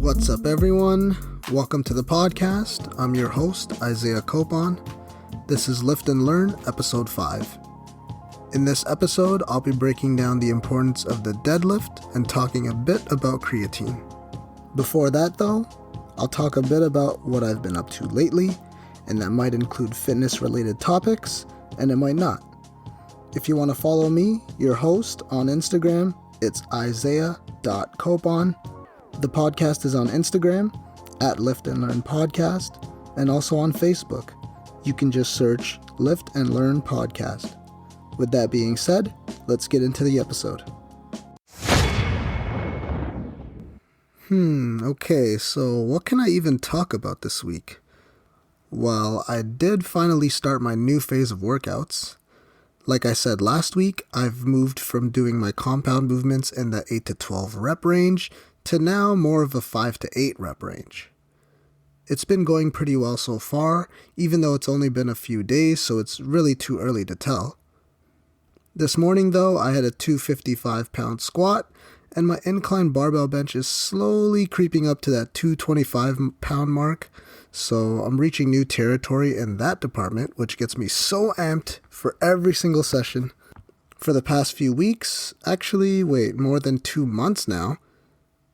What's up, everyone? Welcome to the podcast. I'm your host, Isaiah Copon. This is Lift and Learn, Episode 5. In this episode, I'll be breaking down the importance of the deadlift and talking a bit about creatine. Before that, though, I'll talk a bit about what I've been up to lately, and that might include fitness-related topics, and it might not. If you want to follow me, your host, on Instagram, it's isaiah.copon. The podcast is on Instagram, at Lift and Learn Podcast, and also on Facebook. You can just search Lift and Learn Podcast. With that being said, let's get into the episode. Okay, so what can I even talk about this week? Well, I did finally start my new phase of workouts. Like I said last week, I've moved from doing my compound movements in the 8 to 12 rep range to now more of a 5 to 8 rep range. It's been going pretty well so far, even though it's only been a few days, so it's really too early to tell. This morning, though, I had a 255-pound squat, and my incline barbell bench is slowly creeping up to that 225-pound mark, so I'm reaching new territory in that department, which gets me so amped for every single session. For the past few weeks, more than 2 months now,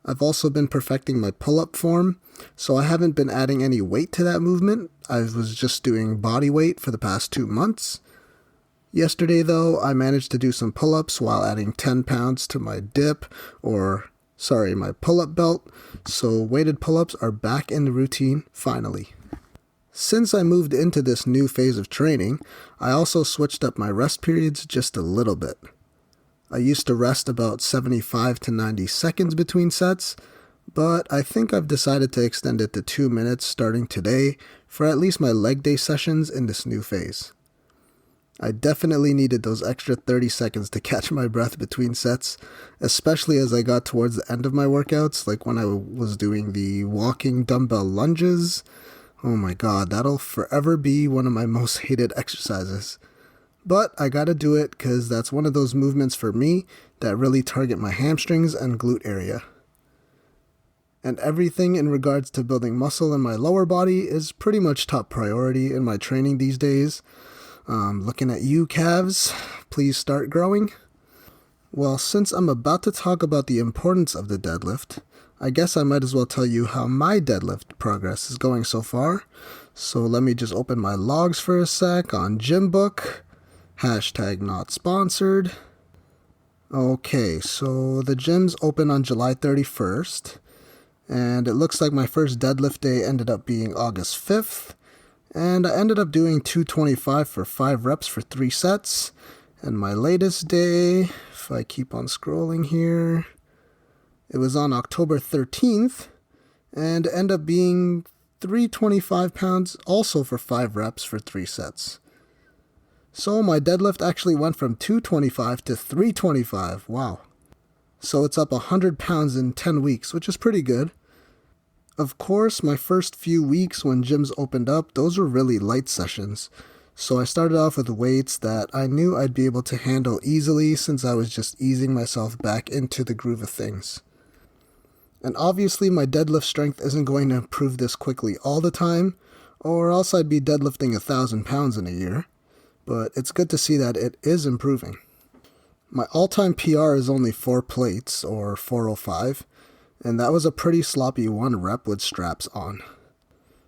I've also been perfecting my pull-up form, so I haven't been adding any weight to that movement. I was just doing body weight for the past 2 months. Yesterday, though, I managed to do some pull-ups while adding 10 pounds to my my pull-up belt, so weighted pull-ups are back in the routine, finally. Since I moved into this new phase of training, I also switched up my rest periods just a little bit. I used to rest about 75 to 90 seconds between sets, but I think I've decided to extend it to 2 minutes starting today for at least my leg day sessions in this new phase. I definitely needed those extra 30 seconds to catch my breath between sets, especially as I got towards the end of my workouts, like when I was doing the walking dumbbell lunges. Oh my god, that'll forever be one of my most hated exercises. But I gotta do it because that's one of those movements for me that really target my hamstrings and glute area. And everything in regards to building muscle in my lower body is pretty much top priority in my training these days. Looking at you, calves, please start growing. Well, since I'm about to talk about the importance of the deadlift, I guess I might as well tell you how my deadlift progress is going so far. So let me just open my logs for a sec on Gymbook. #not sponsored. Okay, so the gym's open on July 31st, and it looks like my first deadlift day ended up being August 5th, and I ended up doing 225 for 5 reps for 3 sets, and my latest day, if I keep on scrolling here, it was on October 13th, and ended up being 325 pounds also for 5 reps for 3 sets. So my deadlift actually went from 225 to 325, wow. So it's up 100 pounds in 10 weeks, which is pretty good. Of course, my first few weeks when gyms opened up, those were really light sessions. So I started off with weights that I knew I'd be able to handle easily since I was just easing myself back into the groove of things. And obviously my deadlift strength isn't going to improve this quickly all the time, or else I'd be deadlifting 1,000 pounds in a year. But it's good to see that it is improving. My all-time PR is only 4 plates, or 405, and that was a pretty sloppy 1 rep with straps on.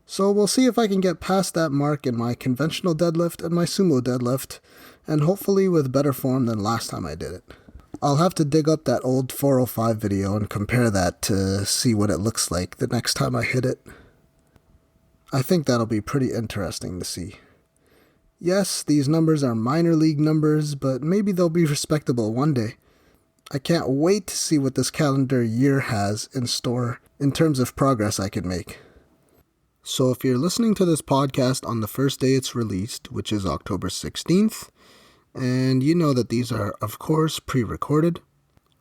So we'll see if I can get past that mark in my conventional deadlift and my sumo deadlift, and hopefully with better form than last time I did it. I'll have to dig up that old 405 video and compare that to see what it looks like the next time I hit it. I think that'll be pretty interesting to see. Yes, these numbers are minor league numbers, but maybe they'll be respectable one day. I can't wait to see what this calendar year has in store in terms of progress I can make. So if you're listening to this podcast on the first day it's released, which is October 16th, and you know that these are, of course, pre-recorded,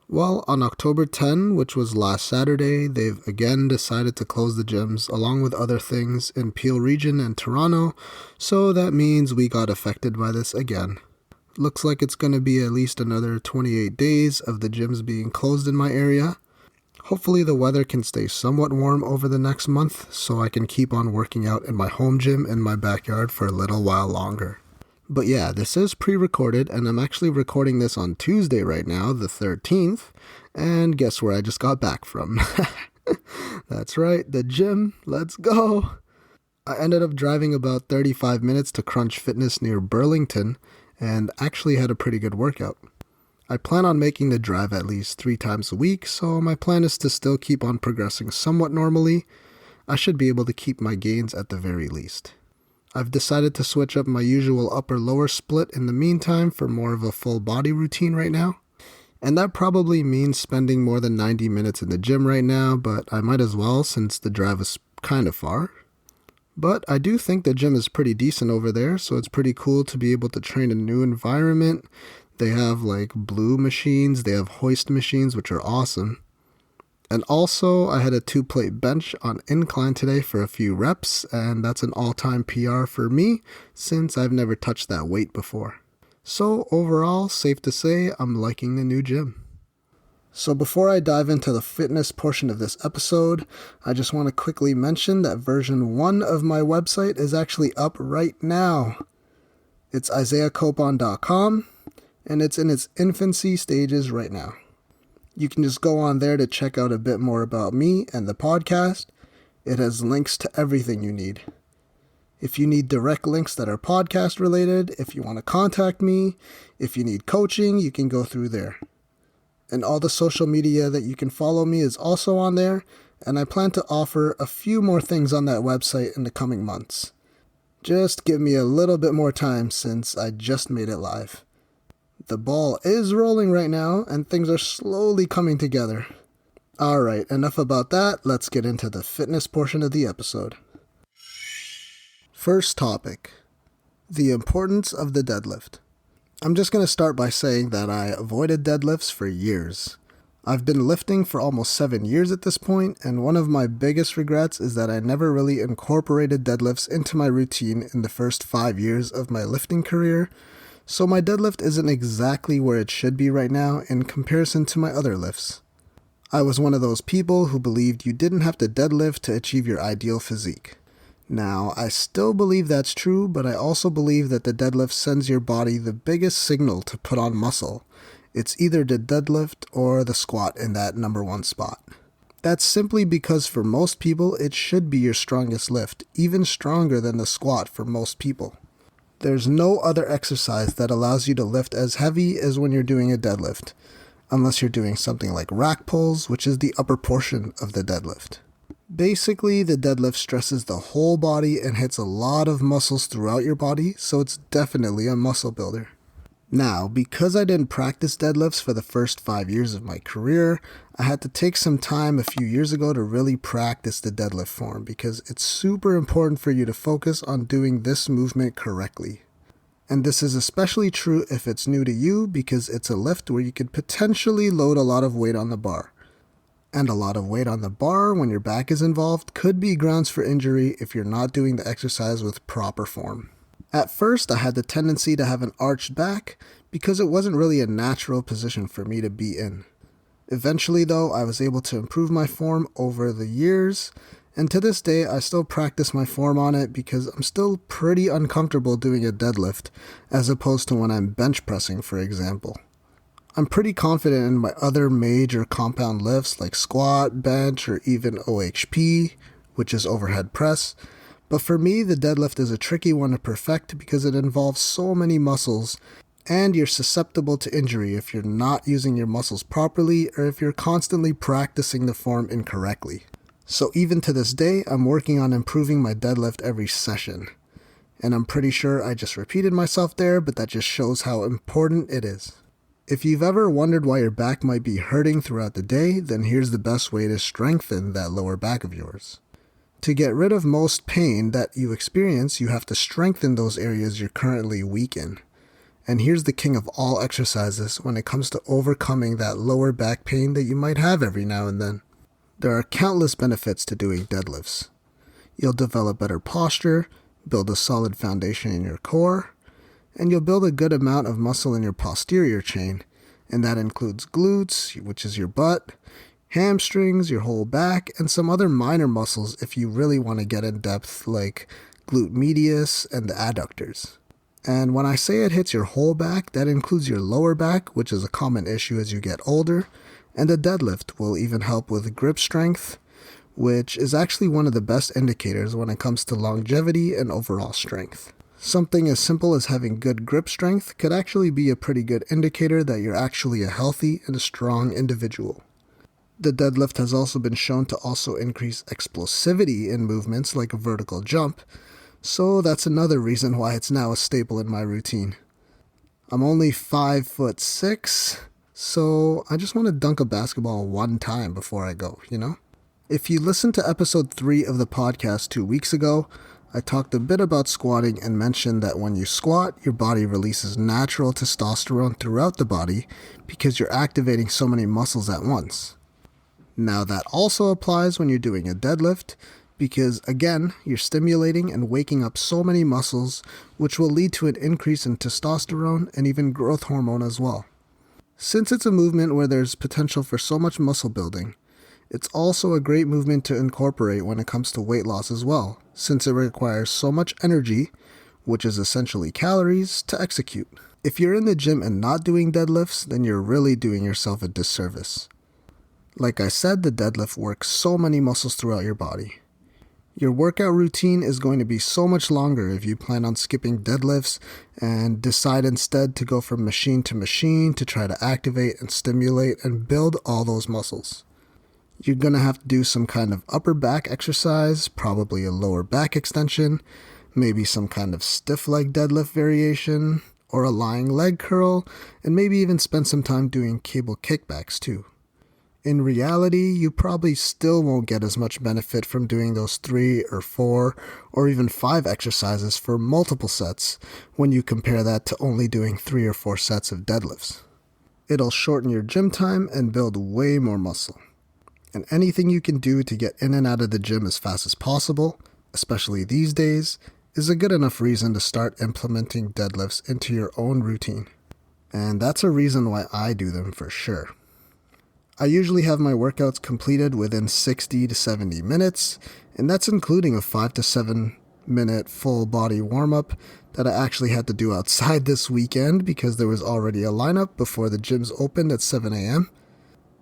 well, on October 10, which was last Saturday, they've again decided to close the gyms along with other things in Peel Region and Toronto, so that means we got affected by this again. Looks like it's going to be at least another 28 days of the gyms being closed in my area. Hopefully the weather can stay somewhat warm over the next month so I can keep on working out in my home gym in my backyard for a little while longer. But yeah, this is pre-recorded, and I'm actually recording this on Tuesday right now, the 13th, and guess where I just got back from? That's right, the gym. Let's go! I ended up driving about 35 minutes to Crunch Fitness near Burlington, and actually had a pretty good workout. I plan on making the drive at least 3 times a week, so my plan is to still keep on progressing somewhat normally. I should be able to keep my gains at the very least. I've decided to switch up my usual upper-lower split in the meantime for more of a full body routine right now. And that probably means spending more than 90 minutes in the gym right now, but I might as well since the drive is kind of far. But I do think the gym is pretty decent over there, so it's pretty cool to be able to train in a new environment. They have like blue machines, they have hoist machines, which are awesome. And also, I had a 2-plate bench on incline today for a few reps, and that's an all-time PR for me, since I've never touched that weight before. So overall, safe to say, I'm liking the new gym. So before I dive into the fitness portion of this episode, I just want to quickly mention that version 1 of my website is actually up right now. It's isaiahcopon.com, and it's in its infancy stages right now. You can just go on there to check out a bit more about me and the podcast. It has links to everything you need. If you need direct links that are podcast related, if you want to contact me, if you need coaching, you can go through there. And all the social media that you can follow me is also on there, and I plan to offer a few more things on that website in the coming months. Just give me a little bit more time since I just made it live. The ball is rolling right now, and things are slowly coming together. Alright, enough about that. Let's get into the fitness portion of the episode. First topic, the importance of the deadlift. I'm just going to start by saying that I avoided deadlifts for years. I've been lifting for almost 7 years at this point, and one of my biggest regrets is that I never really incorporated deadlifts into my routine in the first 5 years of my lifting career. So my deadlift isn't exactly where it should be right now in comparison to my other lifts. I was one of those people who believed you didn't have to deadlift to achieve your ideal physique. Now, I still believe that's true, but I also believe that the deadlift sends your body the biggest signal to put on muscle. It's either the deadlift or the squat in that number 1 spot. That's simply because for most people, it should be your strongest lift, even stronger than the squat for most people. There's no other exercise that allows you to lift as heavy as when you're doing a deadlift, unless you're doing something like rack pulls, which is the upper portion of the deadlift. Basically, the deadlift stresses the whole body and hits a lot of muscles throughout your body, so it's definitely a muscle builder. Now, because I didn't practice deadlifts for the first 5 years of my career, I had to take some time a few years ago to really practice the deadlift form because it's super important for you to focus on doing this movement correctly. And this is especially true if it's new to you because it's a lift where you could potentially load a lot of weight on the bar. And a lot of weight on the bar when your back is involved could be grounds for injury if you're not doing the exercise with proper form. At first, I had the tendency to have an arched back because it wasn't really a natural position for me to be in. Eventually, though, I was able to improve my form over the years, and to this day, I still practice my form on it because I'm still pretty uncomfortable doing a deadlift, as opposed to when I'm bench pressing, for example. I'm pretty confident in my other major compound lifts like squat, bench, or even OHP, which is overhead press. But for me, the deadlift is a tricky one to perfect because it involves so many muscles, and you're susceptible to injury if you're not using your muscles properly or if you're constantly practicing the form incorrectly. So even to this day, I'm working on improving my deadlift every session. And I'm pretty sure I just repeated myself there, but that just shows how important it is. If you've ever wondered why your back might be hurting throughout the day, then here's the best way to strengthen that lower back of yours. To get rid of most pain that you experience, you have to strengthen those areas you're currently weak in. And here's the king of all exercises when it comes to overcoming that lower back pain that you might have every now and then. There are countless benefits to doing deadlifts. You'll develop better posture, build a solid foundation in your core, and you'll build a good amount of muscle in your posterior chain, and that includes glutes, which is your butt, hamstrings, your whole back, and some other minor muscles if you really want to get in depth, like glute medius and the adductors. And when I say it hits your whole back, that includes your lower back, which is a common issue as you get older, and the deadlift will even help with grip strength, which is actually one of the best indicators when it comes to longevity and overall strength. Something as simple as having good grip strength could actually be a pretty good indicator that you're actually a healthy and a strong individual. The deadlift has also been shown to also increase explosivity in movements like a vertical jump, so that's another reason why it's now a staple in my routine. I'm only 5'6", so I just want to dunk a basketball one time before I go, you know? If you listened to episode 3 of the podcast 2 weeks ago, I talked a bit about squatting and mentioned that when you squat, your body releases natural testosterone throughout the body because you're activating so many muscles at once. Now that also applies when you're doing a deadlift because, again, you're stimulating and waking up so many muscles, which will lead to an increase in testosterone and even growth hormone as well. Since it's a movement where there's potential for so much muscle building, it's also a great movement to incorporate when it comes to weight loss as well, since it requires so much energy, which is essentially calories, to execute. If you're in the gym and not doing deadlifts, then you're really doing yourself a disservice. Like I said, the deadlift works so many muscles throughout your body. Your workout routine is going to be so much longer if you plan on skipping deadlifts and decide instead to go from machine to machine to try to activate and stimulate and build all those muscles. You're going to have to do some kind of upper back exercise, probably a lower back extension, maybe some kind of stiff leg deadlift variation, or a lying leg curl, and maybe even spend some time doing cable kickbacks too. In reality, you probably still won't get as much benefit from doing those 3 or 4 or even 5 exercises for multiple sets when you compare that to only doing 3 or 4 sets of deadlifts. It'll shorten your gym time and build way more muscle. And anything you can do to get in and out of the gym as fast as possible, especially these days, is a good enough reason to start implementing deadlifts into your own routine. And that's a reason why I do them for sure. I usually have my workouts completed within 60 to 70 minutes, and that's including a 5 to 7 minute full body warm-up that I actually had to do outside this weekend because there was already a lineup before the gyms opened at 7 a.m.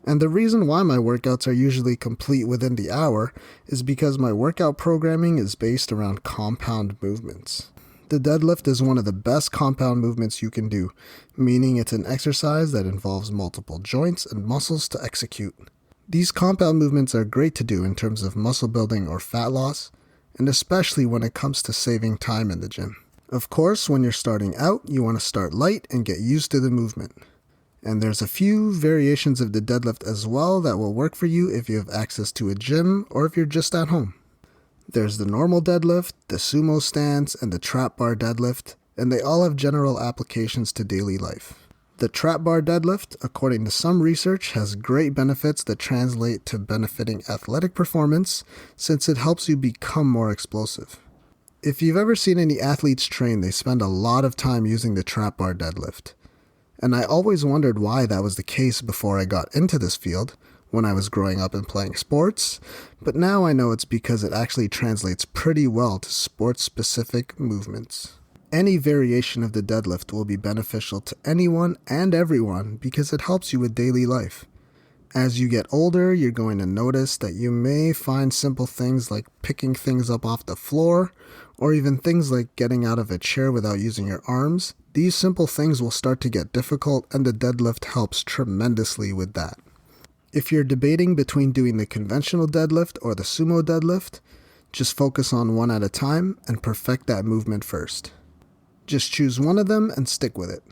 And the reason why my workouts are usually complete within the hour is because my workout programming is based around compound movements. The deadlift is one of the best compound movements you can do, meaning it's an exercise that involves multiple joints and muscles to execute. These compound movements are great to do in terms of muscle building or fat loss, and especially when it comes to saving time in the gym. Of course, when you're starting out, you want to start light and get used to the movement. And there's a few variations of the deadlift as well that will work for you if you have access to a gym or if you're just at home. There's the normal deadlift, the sumo stance, and the trap bar deadlift, and they all have general applications to daily life. The trap bar deadlift, according to some research, has great benefits that translate to benefiting athletic performance since it helps you become more explosive. If you've ever seen any athletes train, they spend a lot of time using the trap bar deadlift. And I always wondered why that was the case before I got into this field, when I was growing up and playing sports, but now I know it's because it actually translates pretty well to sports-specific movements. Any variation of the deadlift will be beneficial to anyone and everyone because it helps you with daily life. As you get older, you're going to notice that you may find simple things like picking things up off the floor, or even things like getting out of a chair without using your arms. These simple things will start to get difficult, and the deadlift helps tremendously with that. If you're debating between doing the conventional deadlift or the sumo deadlift, just focus on one at a time and perfect that movement first. Just choose one of them and stick with it.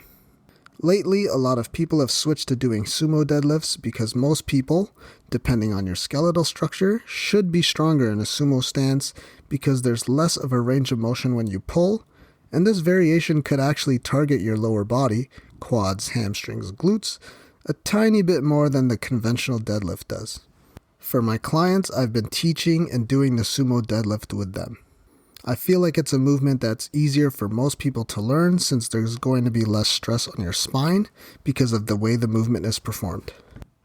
Lately, a lot of people have switched to doing sumo deadlifts because most people, depending on your skeletal structure, should be stronger in a sumo stance because there's less of a range of motion when you pull, and this variation could actually target your lower body, quads, hamstrings, glutes, a tiny bit more than the conventional deadlift does. For my clients, I've been teaching and doing the sumo deadlift with them. I feel like it's a movement that's easier for most people to learn since there's going to be less stress on your spine because of the way the movement is performed.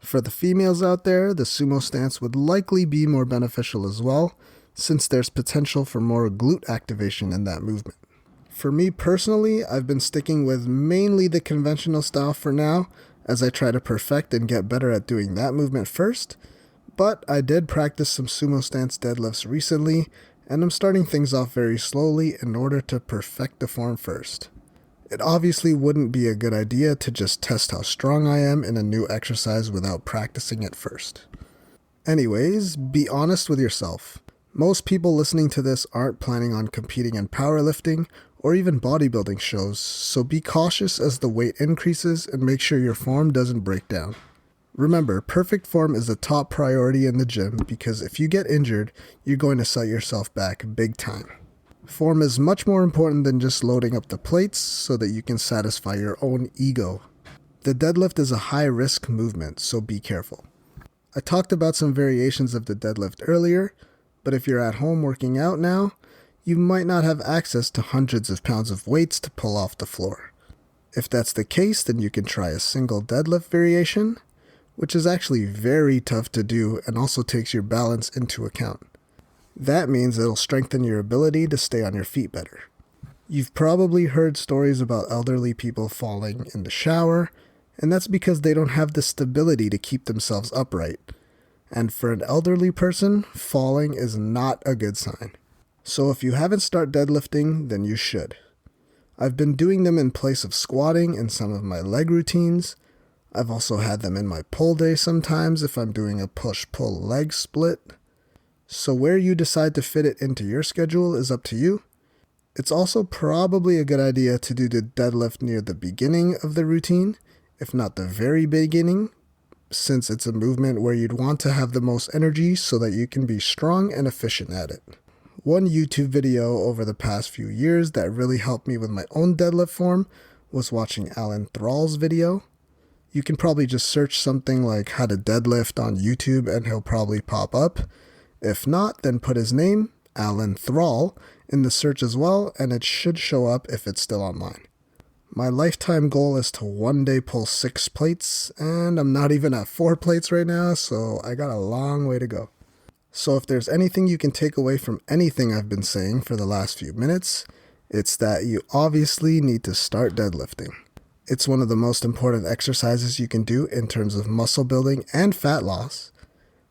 For the females out there, the sumo stance would likely be more beneficial as well, since there's potential for more glute activation in that movement. For me personally, I've been sticking with mainly the conventional style for now, as I try to perfect and get better at doing that movement first, but I did practice some sumo stance deadlifts recently, and I'm starting things off very slowly in order to perfect the form first. It obviously wouldn't be a good idea to just test how strong I am in a new exercise without practicing it first. Anyways, be honest with yourself. Most people listening to this aren't planning on competing in powerlifting or even bodybuilding shows, so be cautious as the weight increases and make sure your form doesn't break down. Remember, perfect form is the top priority in the gym because if you get injured, you're going to set yourself back big time. Form is much more important than just loading up the plates so that you can satisfy your own ego. The deadlift is a high-risk movement, so be careful. I talked about some variations of the deadlift earlier, but if you're at home working out now, you might not have access to hundreds of pounds of weights to pull off the floor. If that's the case, then you can try a single deadlift variation, which is actually very tough to do and also takes your balance into account. That means it'll strengthen your ability to stay on your feet better. You've probably heard stories about elderly people falling in the shower, and that's because they don't have the stability to keep themselves upright. And for an elderly person, falling is not a good sign. So if you haven't started deadlifting, then you should. I've been doing them in place of squatting in some of my leg routines. I've also had them in my pull day sometimes if I'm doing a push-pull leg split. So where you decide to fit it into your schedule is up to you. It's also probably a good idea to do the deadlift near the beginning of the routine, if not the very beginning, since it's a movement where you'd want to have the most energy so that you can be strong and efficient at it. One YouTube video over the past few years that really helped me with my own deadlift form was watching Alan Thrall's video. You can probably just search something like how to deadlift on YouTube and he'll probably pop up. If not, then put his name, Alan Thrall, in the search as well, and it should show up if it's still online. My lifetime goal is to one day pull 6 plates, and I'm not even at 4 plates right now, so I got a long way to go. So if there's anything you can take away from anything I've been saying for the last few minutes, it's that you obviously need to start deadlifting. It's one of the most important exercises you can do in terms of muscle building and fat loss.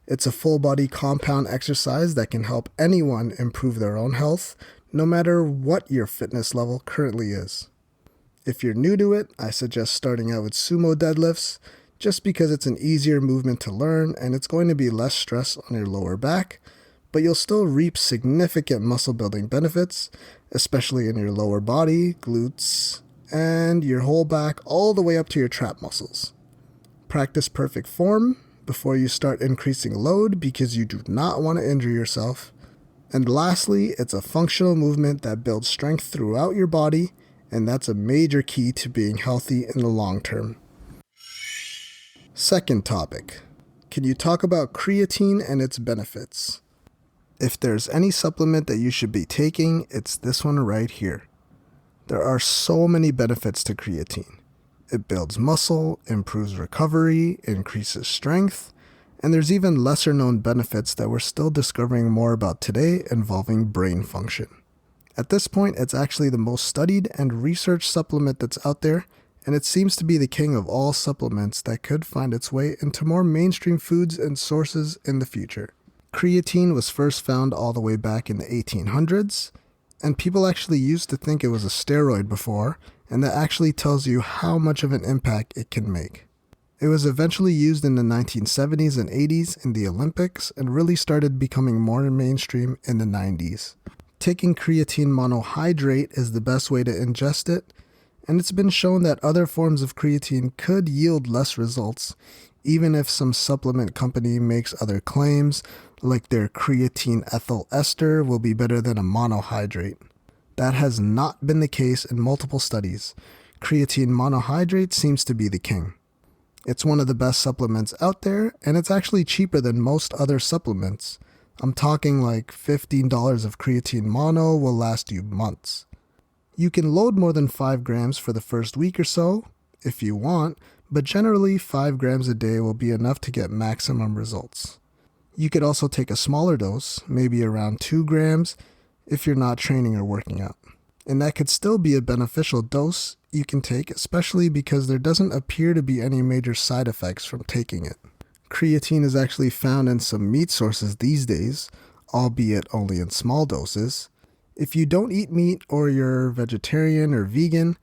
It's a full body compound exercise that can help anyone improve their own health, no matter what your fitness level currently is. If you're new to it, I suggest starting out with sumo deadlifts, just because it's an easier movement to learn and it's going to be less stress on your lower back, but you'll still reap significant muscle building benefits, especially in your lower body, glutes, and your whole back all the way up to your trap muscles. Practice perfect form before you start increasing load because you do not want to injure yourself. And lastly, it's a functional movement that builds strength throughout your body, and that's a major key to being healthy in the long term. Second topic. Can you talk about creatine and its benefits? If there's any supplement that you should be taking, it's this one right here. There are so many benefits to creatine. It builds muscle, improves recovery, increases strength, and there's even lesser known benefits that we're still discovering more about today involving brain function. At this point, it's actually the most studied and researched supplement that's out there, and it seems to be the king of all supplements that could find its way into more mainstream foods and sources in the future. Creatine was first found all the way back in the 1800s, and people actually used to think it was a steroid before, and that actually tells you how much of an impact it can make. It was eventually used in the 1970s and 80s in the Olympics and really started becoming more mainstream in the 90s. Taking creatine monohydrate is the best way to ingest it, and it's been shown that other forms of creatine could yield less results, even if some supplement company makes other claims, like their creatine ethyl ester will be better than a monohydrate. That has not been the case in multiple studies. Creatine monohydrate seems to be the king. It's one of the best supplements out there, and it's actually cheaper than most other supplements. I'm talking like $15 of creatine mono will last you months. You can load more than 5 grams for the first week or so, if you want, but generally 5 grams a day will be enough to get maximum results. You could also take a smaller dose, maybe around 2 grams, if you're not training or working out. And that could still be a beneficial dose you can take, especially because there doesn't appear to be any major side effects from taking it. Creatine is actually found in some meat sources these days, albeit only in small doses. If you don't eat meat or you're vegetarian or vegan,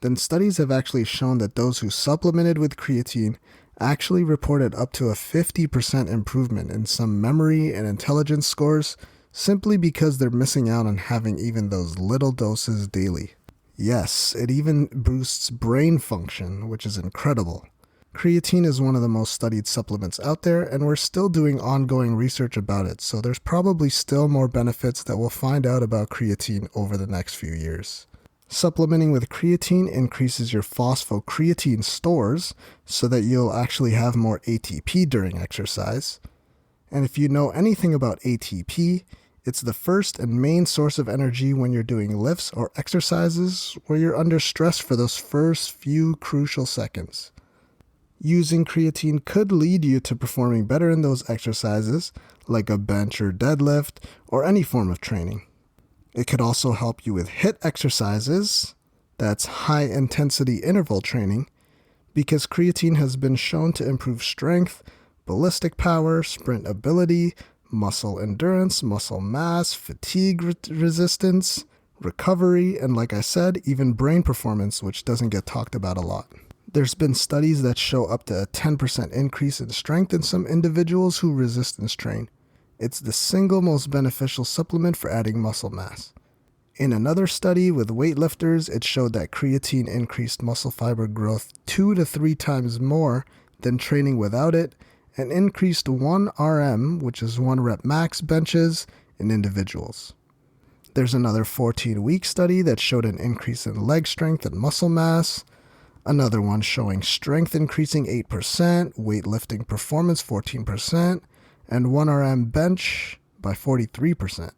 then studies have actually shown that those who supplemented with creatine actually reported up to a 50% improvement in some memory and intelligence scores simply because they're missing out on having even those little doses daily. Yes, it even boosts brain function, which is incredible. Creatine is one of the most studied supplements out there, and we're still doing ongoing research about it, so there's probably still more benefits that we'll find out about creatine over the next few years. Supplementing with creatine increases your phosphocreatine stores so that you'll actually have more ATP during exercise. And if you know anything about ATP, it's the first and main source of energy when you're doing lifts or exercises where you're under stress for those first few crucial seconds. Using creatine could lead you to performing better in those exercises, like a bench or deadlift, or any form of training. It could also help you with HIIT exercises, that's high intensity interval training, because creatine has been shown to improve strength, ballistic power, sprint ability, muscle endurance, muscle mass, fatigue resistance, recovery, and like I said, even brain performance, which doesn't get talked about a lot. There's been studies that show up to a 10% increase in strength in some individuals who resistance train. It's the single most beneficial supplement for adding muscle mass. In another study with weightlifters, it showed that creatine increased muscle fiber growth 2 to 3 times more than training without it, and increased 1 RM, which is 1 rep max benches, in individuals. There's another 14-week study that showed an increase in leg strength and muscle mass. Another one showing strength increasing 8%, weightlifting performance 14%, and 1 RM bench by 43%.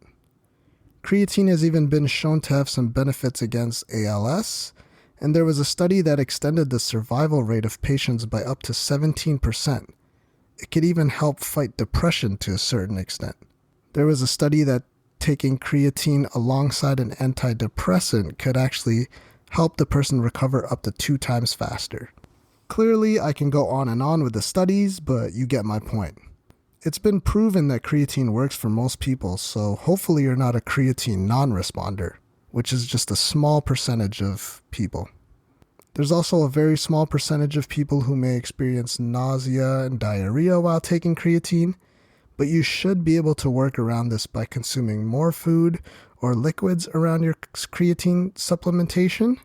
Creatine has even been shown to have some benefits against ALS, and there was a study that extended the survival rate of patients by up to 17%. It could even help fight depression to a certain extent. There was a study that taking creatine alongside an antidepressant could actually help the person recover up to 2 times faster. Clearly, I can go on and on with the studies, but you get my point. It's been proven that creatine works for most people, so hopefully you're not a creatine non-responder, which is just a small percentage of people. There's also a very small percentage of people who may experience nausea and diarrhea while taking creatine, but you should be able to work around this by consuming more food or liquids around your creatine supplementation,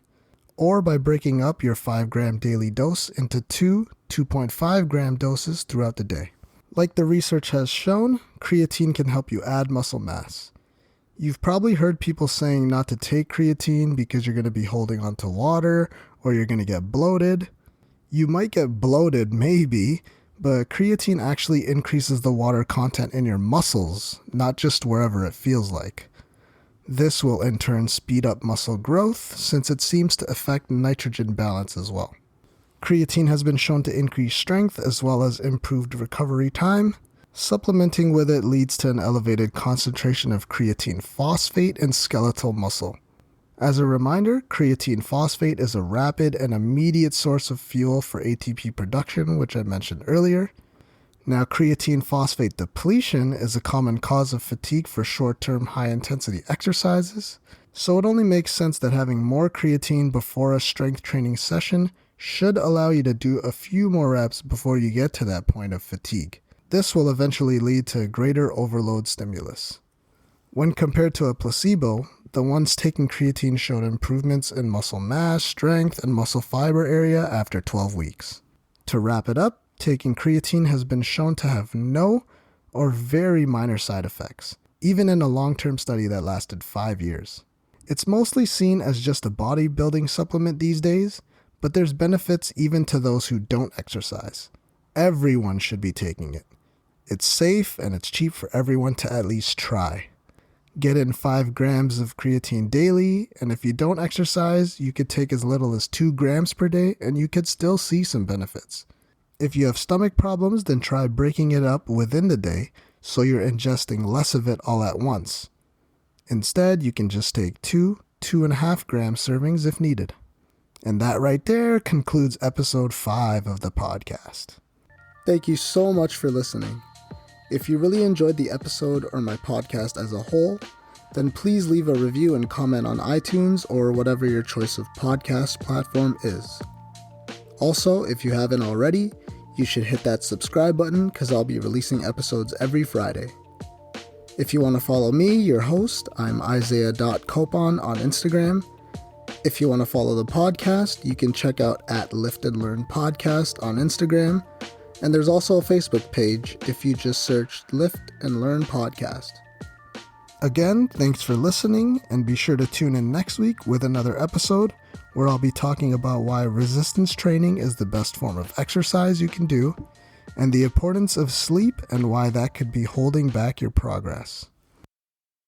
or by breaking up your 5-gram daily dose into 2.5-gram doses throughout the day. Like the research has shown, creatine can help you add muscle mass. You've probably heard people saying not to take creatine because you're going to be holding onto water or you're going to get bloated. You might get bloated, maybe, but creatine actually increases the water content in your muscles, not just wherever it feels like. This will in turn speed up muscle growth since it seems to affect nitrogen balance as well. Creatine has been shown to increase strength as well as improved recovery time. Supplementing with it leads to an elevated concentration of creatine phosphate in skeletal muscle. As a reminder, creatine phosphate is a rapid and immediate source of fuel for ATP production, which I mentioned earlier. Now, creatine phosphate depletion is a common cause of fatigue for short-term high-intensity exercises, so it only makes sense that having more creatine before a strength training session should allow you to do a few more reps before you get to that point of fatigue. This will eventually lead to greater overload stimulus. When compared to a placebo, the ones taking creatine showed improvements in muscle mass, strength, and muscle fiber area after 12 weeks. To wrap it up, taking creatine has been shown to have no or very minor side effects, even in a long-term study that lasted 5 years. It's mostly seen as just a bodybuilding supplement these days, but there's benefits even to those who don't exercise. Everyone should be taking it. It's safe and it's cheap for everyone to at least try. Get in 5 grams of creatine daily, and if you don't exercise, you could take as little as 2 grams per day and you could still see some benefits. If you have stomach problems, then try breaking it up within the day so you're ingesting less of it all at once. Instead, you can just take 2.5 gram servings if needed. And that right there concludes episode 5 of the podcast. Thank you so much for listening. If you really enjoyed the episode or my podcast as a whole, then please leave a review and comment on iTunes or whatever your choice of podcast platform is. Also, if you haven't already, you should hit that subscribe button because I'll be releasing episodes every Friday. If you want to follow me, your host, I'm Isaiah.Copon on Instagram. If you want to follow the podcast, you can check out @Lift and Learn Podcast on Instagram. And there's also a Facebook page if you just search Lift and Learn Podcast. Again, thanks for listening, and be sure to tune in next week with another episode where I'll be talking about why resistance training is the best form of exercise you can do, and the importance of sleep and why that could be holding back your progress.